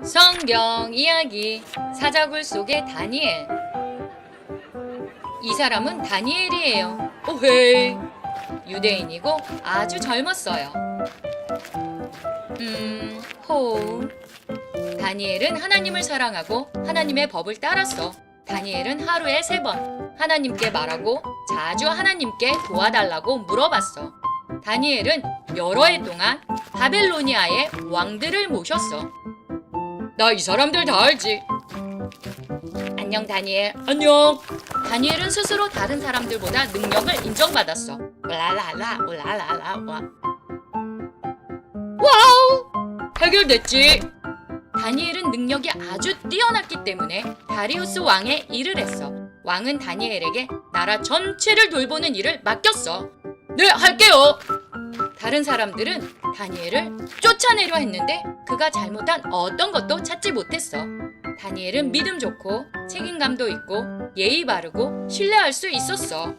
성경 이야기 사자굴 속의 다니엘. 이 사람은 다니엘이에요. 오헤이. 유대인이고 아주 젊었어요. 호. 다니엘은 하나님을 사랑하고 하나님의 법을 따랐어. 다니엘은 하루에 3번 하나님께 말하고 자주 하나님께 도와달라고 물어봤어. 다니엘은 여러 해 동안 바벨로니아의 왕들을 모셨어. 나 이 사람들 다 알지. 안녕 다니엘. 안녕. 다니엘은 스스로 다른 사람들보다 능력을 인정받았어. 올라라라 올라라라 와. 와우! 해결됐지. 다니엘은 능력이 아주 뛰어났기 때문에 다리우스 왕의 일을 했어. 왕은 다니엘에게 나라 전체를 돌보는 일을 맡겼어. 네, 할게요. 다른 사람들은 다니엘을 쫓아내려 했는데 그가 잘못한 어떤 것도 찾지 못했어. 다니엘은 믿음 좋고 책임감도 있고 예의 바르고 신뢰할 수 있었어.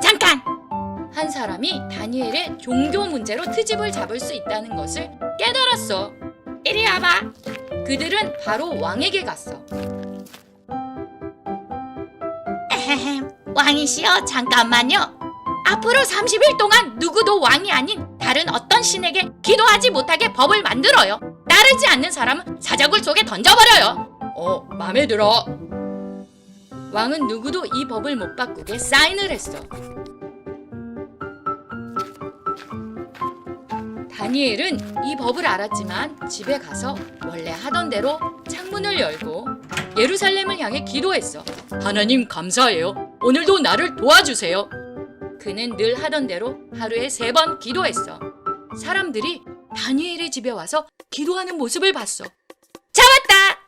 잠깐! 한 사람이 다니엘의 종교 문제로 트집을 잡을 수 있다는 것을 깨달았어. 이리 와봐. 그들은 바로 왕에게 갔어. 왕이시여, 잠깐만요. 앞으로 30일 동안 누구도 왕이 아닌 다른 어떤 신에게 기도하지 못하게 법을 만들어요. 따르지 않는 사람은 사자굴 속에 던져버려요. 맘에 들어. 왕은 누구도 이 법을 못 바꾸게 사인을 했어. 다니엘은 이 법을 알았지만 집에 가서 원래 하던 대로 창문을 열고 예루살렘을 향해 기도했어. 하나님 감사해요. 오늘도 나를 도와주세요. 그는 늘 하던 대로 하루에 3번 기도했어. 사람들이 다니엘의 집에 와서 기도하는 모습을 봤어. 잡았다!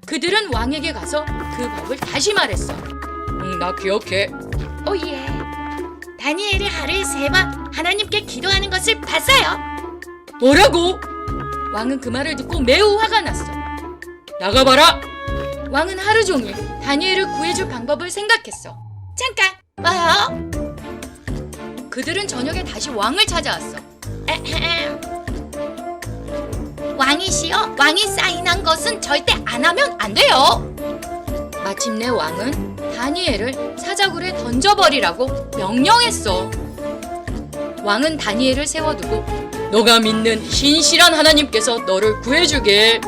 그들은 왕에게 가서 그 법을 다시 말했어. 나 기억해. 오예. 다니엘이 하루에 3번 하나님께 기도하는 것을 봤어요. 뭐라고? 왕은 그 말을 듣고 매우 화가 났어. 나가봐라! 왕은 하루 종일 다니엘을 구해줄 방법을 생각했어. 잠깐! 뭐요? 그들은 저녁에 다시 왕을 찾아왔어. 왕이시여, 왕이 사인한 것은 절대 안 하면 안 돼요. 마침내 왕은 다니엘을 사자굴에 던져버리라고 명령했어. 왕은 다니엘을 세워두고 너가 믿는 신실한 하나님께서 너를 구해주길.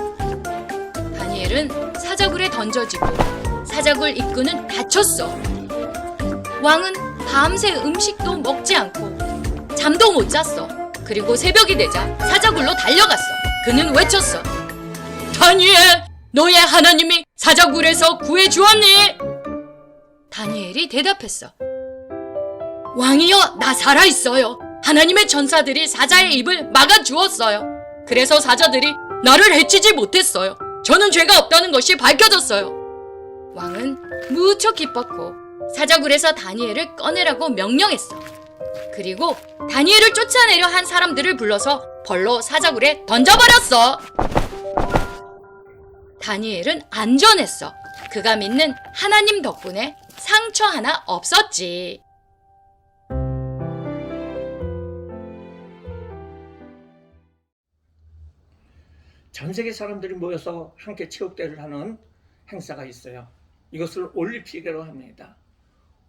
다니엘은 사자굴에 던져지고 사자굴 입구는 닫혔어. 왕은 밤새 음식도 먹지 않고 잠도 못 잤어. 그리고 새벽이 되자 사자굴로 달려갔어. 그는 외쳤어. 다니엘, 너의 하나님이 사자굴에서 구해주었니? 다니엘이 대답했어. 왕이여, 나 살아있어요. 하나님의 전사들이 사자의 입을 막아주었어요. 그래서 사자들이 나를 해치지 못했어요. 저는 죄가 없다는 것이 밝혀졌어요. 왕은 무척 기뻤고 사자굴에서 다니엘을 꺼내라고 명령했어. 그리고 다니엘을 쫓아내려 한 사람들을 불러서 벌로 사자굴에 던져버렸어. 다니엘은 안전했어. 그가 믿는 하나님 덕분에 상처 하나 없었지. 전 세계 사람들이 모여서 함께 체육대회를 하는 행사가 있어요. 이것을 올림픽이라고 합니다.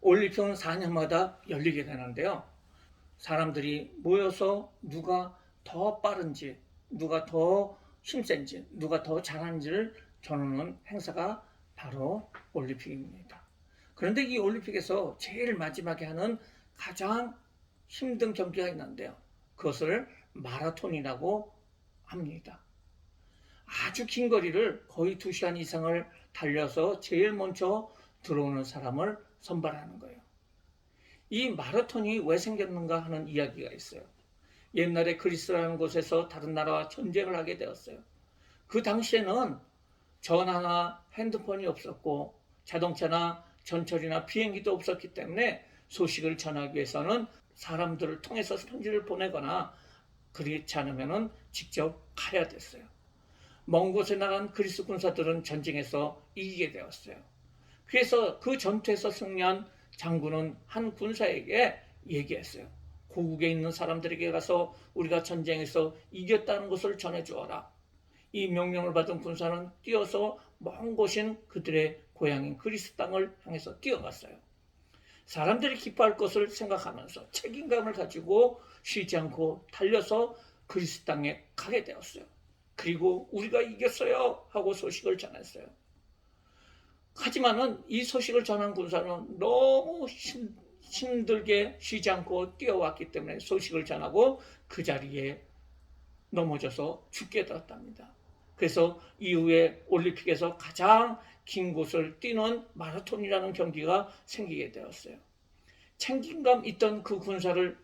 올림픽은 4년마다 열리게 되는데요. 사람들이 모여서 누가 더 빠른지, 누가 더 힘센지, 누가 더 잘하는지를 겨누는 행사가 바로 올림픽입니다. 그런데 이 올림픽에서 제일 마지막에 하는 가장 힘든 경기가 있는데요. 그것을 마라톤이라고 합니다. 아주 긴 거리를 거의 2시간 이상을 달려서 제일 먼저 들어오는 사람을 선발하는 거예요. 이 마라톤이 왜 생겼는가 하는 이야기가 있어요. 옛날에 그리스라는 곳에서 다른 나라와 전쟁을 하게 되었어요. 그 당시에는 전화나 핸드폰이 없었고 자동차나 전철이나 비행기도 없었기 때문에 소식을 전하기 위해서는 사람들을 통해서 편지를 보내거나 그렇지 않으면 직접 가야 됐어요. 먼 곳에 나간 그리스 군사들은 전쟁에서 이기게 되었어요. 그래서 그 전투에서 승리한 장군은 한 군사에게 얘기했어요. 고국에 있는 사람들에게 가서 우리가 전쟁에서 이겼다는 것을 전해주어라. 이 명령을 받은 군사는 뛰어서 먼 곳인 그들의 고향인 그리스 땅을 향해서 뛰어갔어요. 사람들이 기뻐할 것을 생각하면서 책임감을 가지고 쉬지 않고 달려서 그리스 땅에 가게 되었어요. 그리고 우리가 이겼어요 하고 소식을 전했어요. 하지만은 이 소식을 전한 군사는 너무 힘들게 쉬지 않고 뛰어왔기 때문에 소식을 전하고 그 자리에 넘어져서 죽게 되었답니다. 그래서 이후에 올림픽에서 가장 긴 곳을 뛰는 마라톤이라는 경기가 생기게 되었어요. 책임감 있던 그 군인을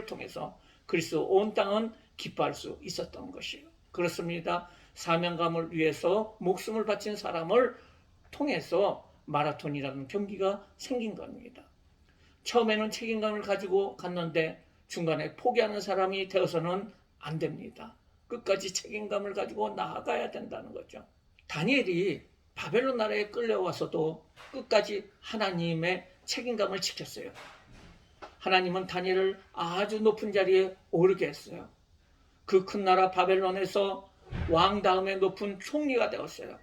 통해서 그리스 온 땅은 기뻐할 수 있었던 것이에요. 그렇습니다. 사명감을 위해서 목숨을 바친 사람을 통해서 마라톤이라는 경기가 생긴 겁니다. 처음에는 책임감을 가지고 갔는데 중간에 포기하는 사람이 되어서는 안 됩니다. 끝까지 책임감을 가지고 나아가야 된다는 거죠. 다니엘이 바벨론 나라에 끌려와서도 끝까지 하나님의 책임감을 지켰어요. 하나님은 다니엘을 아주 높은 자리에 오르게 했어요. 그 큰 나라 바벨론에서 왕 다음에 높은 총리가 되었어요.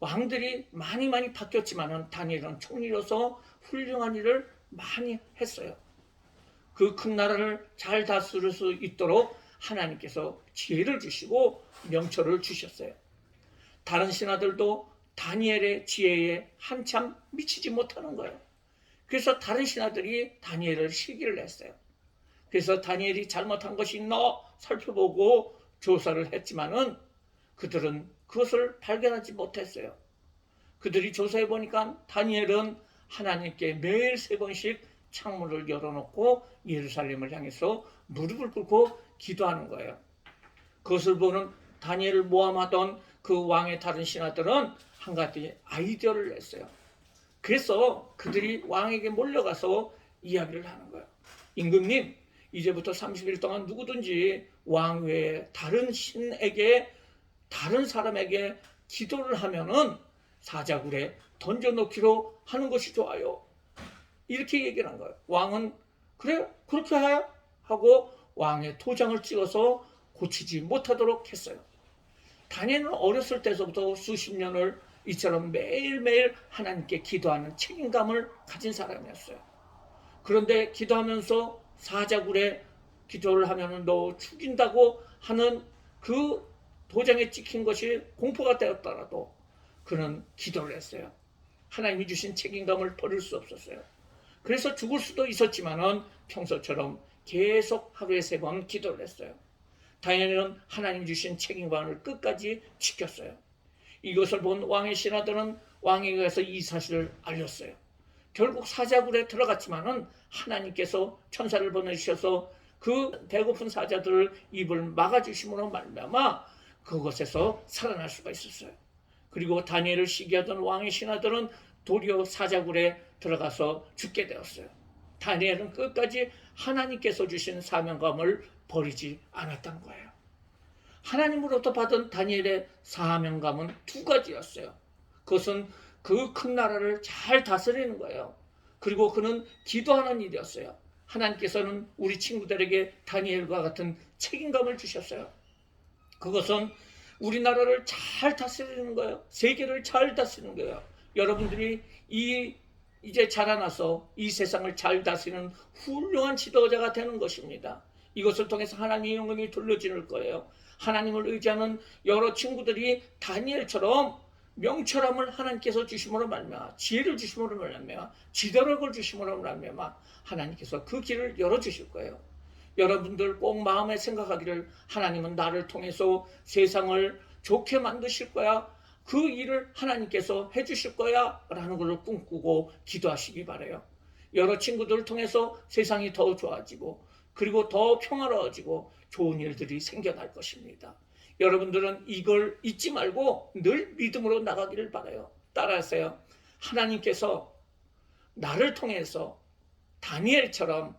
왕들이 많이 바뀌었지만 다니엘은 총리로서 훌륭한 일을 많이 했어요. 그 큰 나라를 잘 다스릴 수 있도록 하나님께서 지혜를 주시고 명철을 주셨어요. 다른 신하들도 다니엘의 지혜에 한참 미치지 못하는 거예요. 그래서 다른 신하들이 다니엘을 시기를 했어요. 그래서 다니엘이 잘못한 것이 있나 살펴보고 조사를 했지만은 그들은 그것을 발견하지 못했어요. 그들이 조사해 보니까 다니엘은 하나님께 매일 3번씩 창문을 열어놓고 예루살렘을 향해서 무릎을 꿇고 기도하는 거예요. 그것을 보는 다니엘을 모함하던 그 왕의 다른 신하들은 한 가지 아이디어를 냈어요. 그래서 그들이 왕에게 몰려가서 이야기를 하는 거예요. 임금님, 이제부터 30일 동안 누구든지 왕 외에 다른 신에게, 다른 사람에게 기도를 하면은 사자굴에 던져놓기로 하는 것이 좋아요. 이렇게 얘기를 한 거예요. 왕은 그래 그렇게 해 하고 왕의 도장을 찍어서 고치지 못하도록 했어요. 다니엘은 어렸을 때서부터 수십 년을 이처럼 매일매일 하나님께 기도하는 책임감을 가진 사람이었어요. 그런데 기도하면서 사자굴에 기도를 하면 너 죽인다고 하는 그 도장에 찍힌 것이 공포가 되었더라도 그는 기도를 했어요. 하나님이 주신 책임감을 버릴 수 없었어요. 그래서 죽을 수도 있었지만은 평소처럼 계속 하루에 3번 기도를 했어요. 다니엘은 하나님 주신 책임감을 끝까지 지켰어요. 이것을 본 왕의 신하들은 왕에게 가서 이 사실을 알렸어요. 결국 사자굴에 들어갔지만은 하나님께서 천사를 보내주셔서 그 배고픈 사자들을 입을 막아주심으로 말미암아 그곳에서 살아날 수가 있었어요. 그리고 다니엘을 시기하던 왕의 신하들은 도리어 사자굴에 들어가서 죽게 되었어요. 다니엘은 끝까지 하나님께서 주신 사명감을 버리지 않았던 거예요. 하나님으로부터 받은 다니엘의 사명감은 2가지였어요. 그것은 그 큰 나라를 잘 다스리는 거예요. 그리고 그는 기도하는 일이었어요. 하나님께서는 우리 친구들에게 다니엘과 같은 책임감을 주셨어요. 그것은 우리나라를 잘 다스리는 거예요. 세계를 잘 다스리는 거예요. 여러분들이 이제 자라나서 이 세상을 잘 다스리는 훌륭한 지도자가 되는 것입니다. 이것을 통해서 하나님의 영광이 돌려지는 거예요. 하나님을 의지하는 여러 친구들이 다니엘처럼 명철함을 하나님께서 주심으로 말미암아, 지혜를 주심으로 말미암아, 지도력을 주심으로 말미암아 하나님께서 그 길을 열어주실 거예요. 여러분들 꼭 마음에 생각하기를 하나님은 나를 통해서 세상을 좋게 만드실 거야. 그 일을 하나님께서 해주실 거야 라는 것을 꿈꾸고 기도하시기 바라요. 여러 친구들을 통해서 세상이 더 좋아지고 그리고 더 평화로워지고 좋은 일들이 생겨날 것입니다. 여러분들은 이걸 잊지 말고 늘 믿음으로 나가기를 바라요. 따라하세요. 하나님께서 나를 통해서 다니엘처럼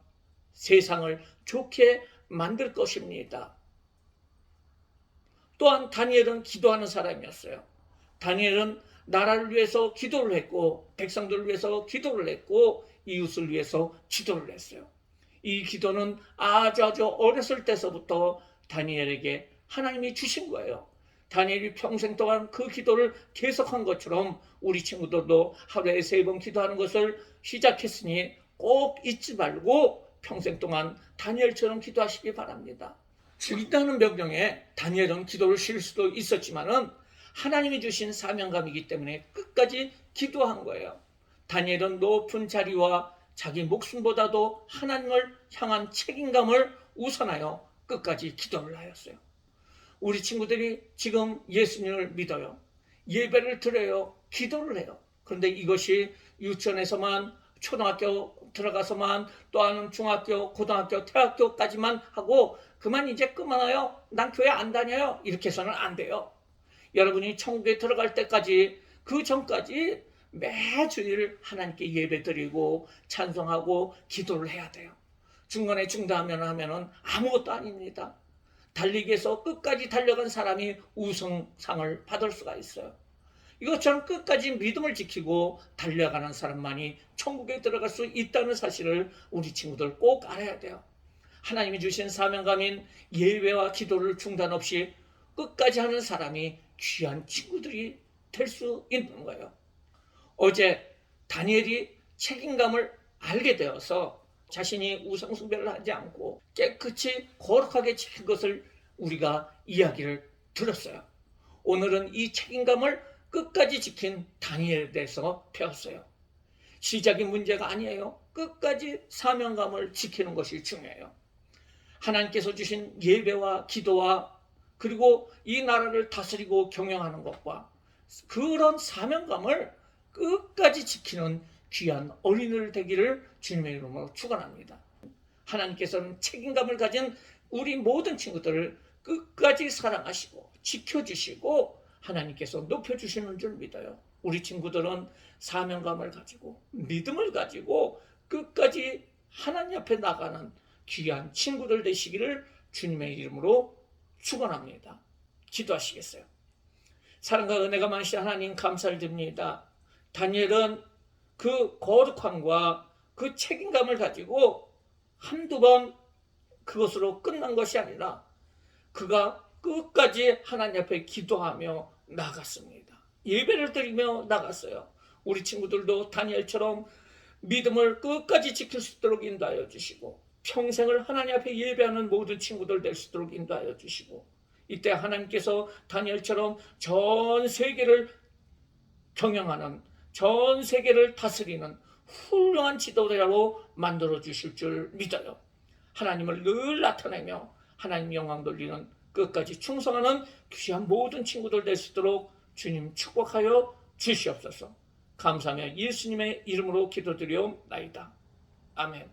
세상을 좋게 만들 것입니다. 또한 다니엘은 기도하는 사람이었어요. 다니엘은 나라를 위해서 기도를 했고 백성들을 위해서 기도를 했고 이웃을 위해서 기도를 했어요. 이 기도는 아주 어렸을 때서부터 다니엘에게 하나님이 주신 거예요. 다니엘이 평생 동안 그 기도를 계속한 것처럼 우리 친구들도 하루에 3번 기도하는 것을 시작했으니 꼭 잊지 말고 평생 동안 다니엘처럼 기도하시기 바랍니다. 죽인다는 명령에 다니엘은 기도를 쉴 수도 있었지만은 하나님이 주신 사명감이기 때문에 끝까지 기도한 거예요. 다니엘은 높은 자리와 자기 목숨보다도 하나님을 향한 책임감을 우선하여 끝까지 기도를 하였어요. 우리 친구들이 지금 예수님을 믿어요. 예배를 드려요. 기도를 해요. 그런데 이것이 유치원에서만, 초등학교 들어가서만, 또 하는 중학교, 고등학교, 대학교까지만 하고 그만 이제 그만해요. 난 교회 안 다녀요. 이렇게 해서는 안 돼요. 여러분이 천국에 들어갈 때까지, 그 전까지 매주일 하나님께 예배드리고 찬송하고 기도를 해야 돼요. 중간에 중단하면은 아무것도 아닙니다. 달리기에서 끝까지 달려간 사람이 우승상을 받을 수가 있어요. 이것처럼 끝까지 믿음을 지키고 달려가는 사람만이 천국에 들어갈 수 있다는 사실을 우리 친구들 꼭 알아야 돼요. 하나님이 주신 사명감인 예배와 기도를 중단 없이 끝까지 하는 사람이 귀한 친구들이 될 수 있는 거예요. 어제 다니엘이 책임감을 알게 되어서 자신이 우상숭배를 하지 않고 깨끗이 거룩하게 지킨 것을 우리가 이야기를 들었어요. 오늘은 이 책임감을 끝까지 지킨 다니엘에 대해서 배웠어요. 시작이 문제가 아니에요. 끝까지 사명감을 지키는 것이 중요해요. 하나님께서 주신 예배와 기도와 그리고 이 나라를 다스리고 경영하는 것과 그런 사명감을 끝까지 지키는 귀한 어린이들 되기를 주님의 이름으로 축원합니다. 하나님께서는 책임감을 가진 우리 모든 친구들을 끝까지 사랑하시고 지켜주시고 하나님께서 높여주시는 줄 믿어요. 우리 친구들은 사명감을 가지고 믿음을 가지고 끝까지 하나님 앞에 나가는 귀한 친구들 되시기를 주님의 이름으로 축원합니다. 기도하시겠어요? 사랑과 은혜가 많으신 하나님 감사를 드립니다. 다니엘은 그 거룩함과 그 책임감을 가지고 한두 번 그것으로 끝난 것이 아니라 그가 끝까지 하나님 앞에 기도하며 나갔습니다. 예배를 드리며 나갔어요. 우리 친구들도 다니엘처럼 믿음을 끝까지 지킬 수 있도록 인도하여 주시고 평생을 하나님 앞에 예배하는 모든 친구들 될 수 있도록 인도하여 주시고 이때 하나님께서 다니엘처럼 전 세계를 경영하는 전 세계를 다스리는 훌륭한 지도자로 만들어 주실 줄 믿어요. 하나님을 늘 나타내며 하나님 영광 돌리는 끝까지 충성하는 귀한 모든 친구들 될 수 있도록 주님 축복하여 주시옵소서. 감사하며 예수님의 이름으로 기도드리옵나이다. 아멘.